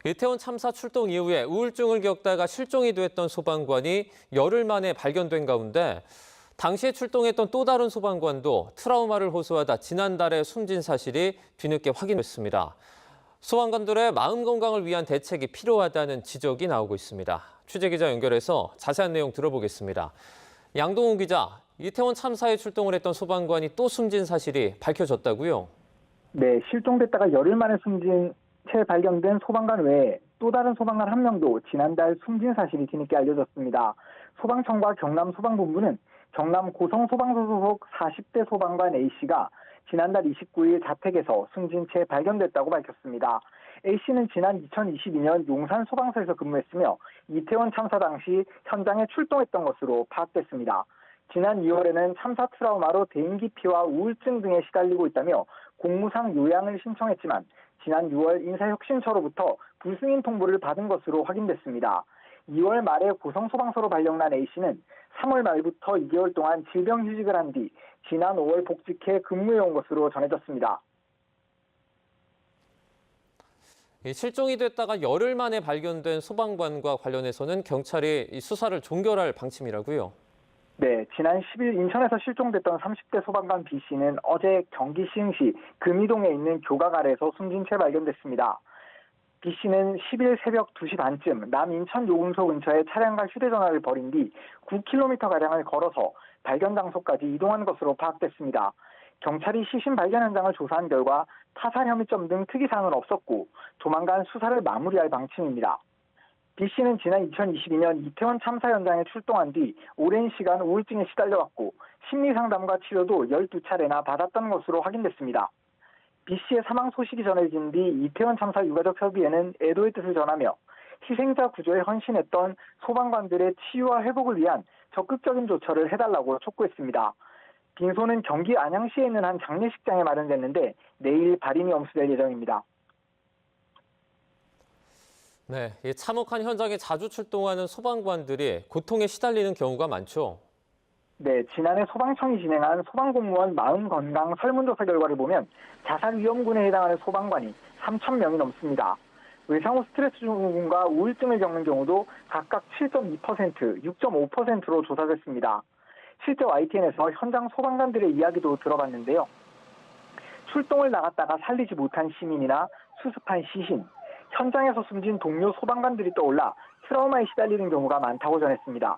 이태원 참사 출동 이후에 우울증을 겪다가 실종이 됐던 소방관이 열흘 만에 발견된 가운데 당시에 출동했던 또 다른 소방관도 트라우마를 호소하다 지난달에 숨진 사실이 뒤늦게 확인됐습니다. 소방관들의 마음 건강을 위한 대책이 필요하다는 지적이 나오고 있습니다. 취재기자 연결해서 자세한 내용 들어보겠습니다. 양동훈 기자, 이태원 참사에 출동을 했던 소방관이 또 숨진 사실이 밝혀졌다고요? 네, 실종됐다가 열흘 만에 숨진 채 발견된 소방관 외에 또 다른 소방관 한 명도 지난달 숨진 사실이 뒤늦게 알려졌습니다. 소방청과 경남소방본부는 경남 고성소방서 소속 40대 소방관 A씨가 지난달 29일 자택에서 숨진 채 발견됐다고 밝혔습니다. A씨는 지난 2022년 용산 소방서에서 근무했으며 이태원 참사 당시 현장에 출동했던 것으로 파악됐습니다. 지난 2월에는 참사 트라우마로 대인기피와 우울증 등에 시달리고 있다며 공무상 요양을 신청했지만 지난 6월 인사혁신처로부터 불승인 통보를 받은 것으로 확인됐습니다. 2월 말에 고성소방서로 발령난 A씨는 3월 말부터 2개월 동안 질병휴직을 한 뒤 지난 5월 복직해 근무해온 것으로 전해졌습니다. 실종이 됐다가 열흘 만에 발견된 소방관과 관련해서는 경찰이 수사를 종결할 방침이라고요? 네, 지난 10일 인천에서 실종됐던 30대 소방관 B씨는 어제 경기 시흥시 금이동에 있는 교각 아래에서 숨진 채 발견됐습니다. B씨는 10일 새벽 2시 반쯤 남인천 요금소 근처에 차량과 휴대전화를 버린 뒤 9km가량을 걸어서 발견 장소까지 이동한 것으로 파악됐습니다. 경찰이 시신 발견 현장을 조사한 결과 타살 혐의점 등 특이사항은 없었고 조만간 수사를 마무리할 방침입니다. B씨는 지난 2022년 이태원 참사 현장에 출동한 뒤 오랜 시간 우울증에 시달려왔고 심리상담과 치료도 12차례나 받았던 것으로 확인됐습니다. B씨의 사망 소식이 전해진 뒤 이태원 참사 유가족 협의회는 애도의 뜻을 전하며 희생자 구조에 헌신했던 소방관들의 치유와 회복을 위한 적극적인 조처를 해달라고 촉구했습니다. 빈소는 경기 안양시에 있는 한 장례식장에 마련됐는데 내일 발인이 엄수될 예정입니다. 네, 이 참혹한 현장에 자주 출동하는 소방관들이 고통에 시달리는 경우가 많죠. 네, 지난해 소방청이 진행한 소방공무원 마음건강 설문조사 결과를 보면 자살 위험군에 해당하는 소방관이 3,000명이 넘습니다. 외상 후 스트레스 증후군과 우울증을 겪는 경우도 각각 7.2%, 6.5%로 조사됐습니다. 실제 YTN에서 현장 소방관들의 이야기도 들어봤는데요. 출동을 나갔다가 살리지 못한 시민이나 수습한 시신, 현장에서 숨진 동료 소방관들이 떠올라 트라우마에 시달리는 경우가 많다고 전했습니다.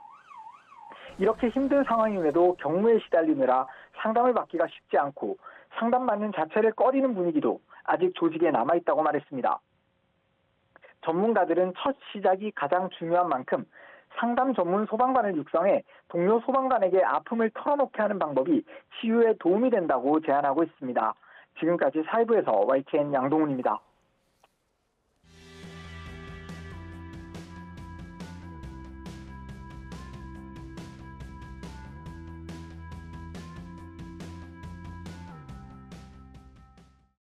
이렇게 힘든 상황임에도 경무에 시달리느라 상담을 받기가 쉽지 않고 상담받는 자체를 꺼리는 분위기도 아직 조직에 남아있다고 말했습니다. 전문가들은 첫 시작이 가장 중요한 만큼 상담 전문 소방관을 육성해 동료 소방관에게 아픔을 털어놓게 하는 방법이 치유에 도움이 된다고 제안하고 있습니다. 지금까지 사회부에서 YTN 양동훈입니다.